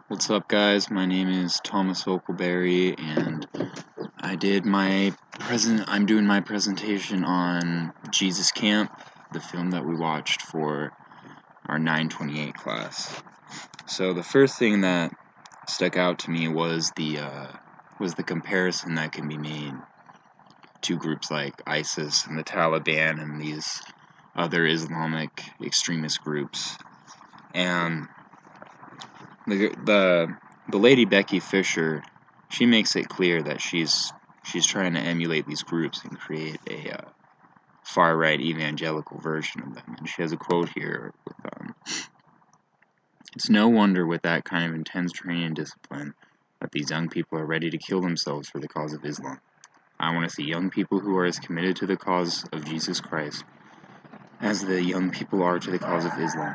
What's up, guys? My name is Thomas Oakleberry, and I'm doing my presentation on Jesus Camp, the film that we watched for our 928 class. So the first thing that stuck out to me was the comparison that can be made to groups like ISIS and the Taliban and these other Islamic extremist groups, and the lady Becky Fisher, she makes it clear that she's trying to emulate these groups and create a far right evangelical version of them. And she has a quote here with, "It's no wonder with that kind of intense training and discipline that these young people are ready to kill themselves for the cause of Islam. I want to see young people who are as committed to the cause of Jesus Christ as the young people are to the cause of Islam.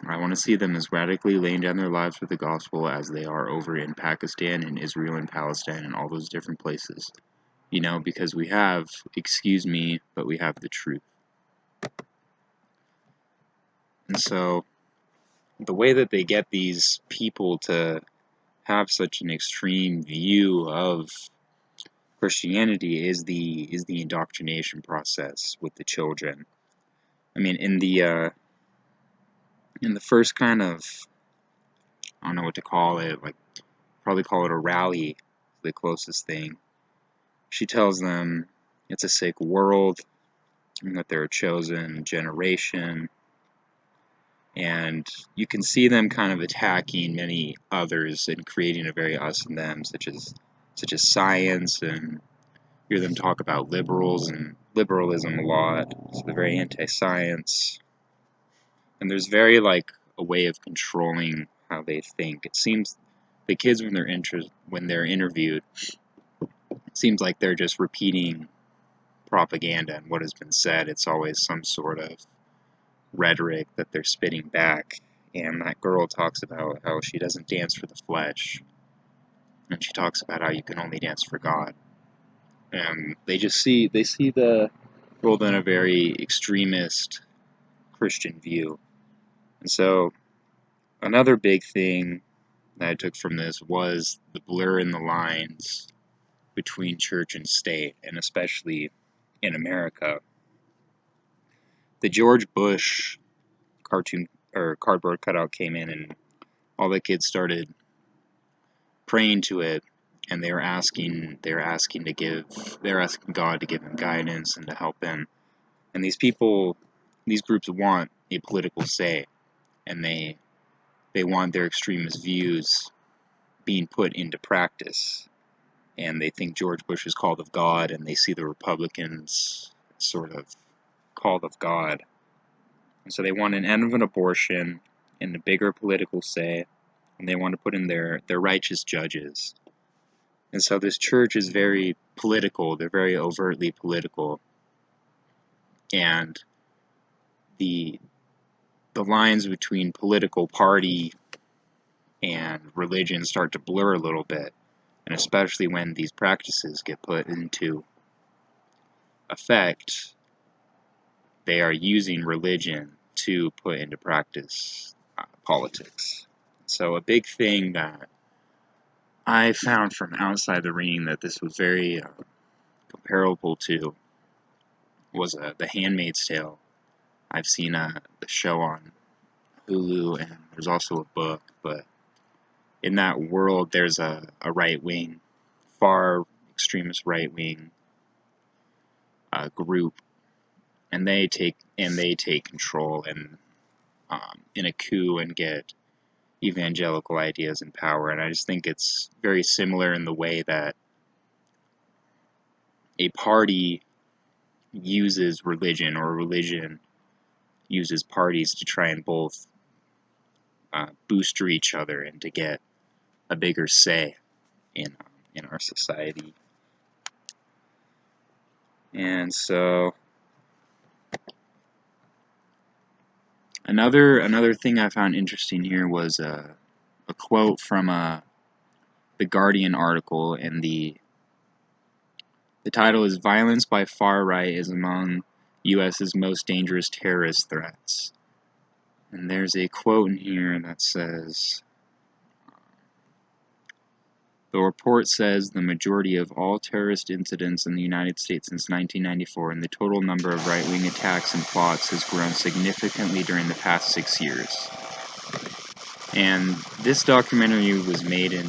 I want to see them as radically laying down their lives for the gospel as they are over in Pakistan and Israel and Palestine and all those different places. Because we have, excuse me, but we have the truth." And so, the way that they get these people to have such an extreme view of Christianity is the indoctrination process with the children. I mean, in the first kind of, I don't know what to call it, like probably call it a rally, the closest thing. She tells them it's a sick world and that they're a chosen generation, and you can see them kind of attacking many others and creating a very us and them, such as science, and hear them talk about liberals and liberalism a lot. So they're very anti-science, and there's very like a way of controlling how they think. It seems the kids when they're interviewed, it seems like they're just repeating propaganda and what has been said. It's always some sort of rhetoric that they're spitting back. And that girl talks about how she doesn't dance for the flesh, and she talks about how you can only dance for God. And they see the world in a very extremist Christian view. And so another big thing that I took from this was the blur in the lines between church and state, and especially in America. The George Bush cartoon or cardboard cutout came in, and all the kids started praying to it, and they were asking God to give them guidance and to help them. And these groups want a political say, and they want their extremist views being put into practice. And they think George Bush is called of God, and they see the Republicans sort of called of God. And so they want an end of an abortion and a bigger political say, and they want to put in their righteous judges. And so this church is very political. They're very overtly political. And the lines between political party and religion start to blur a little bit. And especially when these practices get put into effect, they are using religion to put into practice politics. So a big thing that I found from outside the ring that this was very comparable to was The Handmaid's Tale. I've seen the show on Hulu, and there's also a book, but in that world there's a right-wing, far extremist right-wing group, and they take control and in a coup and get evangelical ideas in power. And I just think it's very similar in the way that a party uses religion, or religion uses parties to try and both booster each other and to get a bigger say in our society. And so another thing I found interesting here was a quote from the Guardian article, and the title is "Violence by Far Right is Among U.S.'s Most Dangerous Terrorist Threats." And there's a quote in here that says, The report says the majority of all terrorist incidents in the United States since 1994 and the total number of right-wing attacks and plots has grown significantly during the past 6 years. And this documentary was made in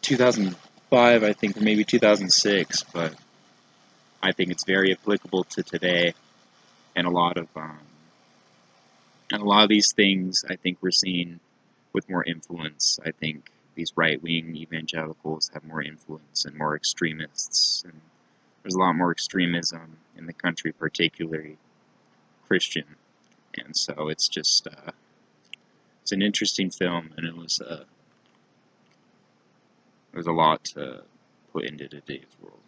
2005, I think, or maybe 2006, but I think it's very applicable to today, and a lot of these things I think we're seeing with more influence. I think these right-wing evangelicals have more influence and more extremists, and there's a lot more extremism in the country, particularly Christian, and so it's just it's an interesting film, and it was a lot to put into today's world.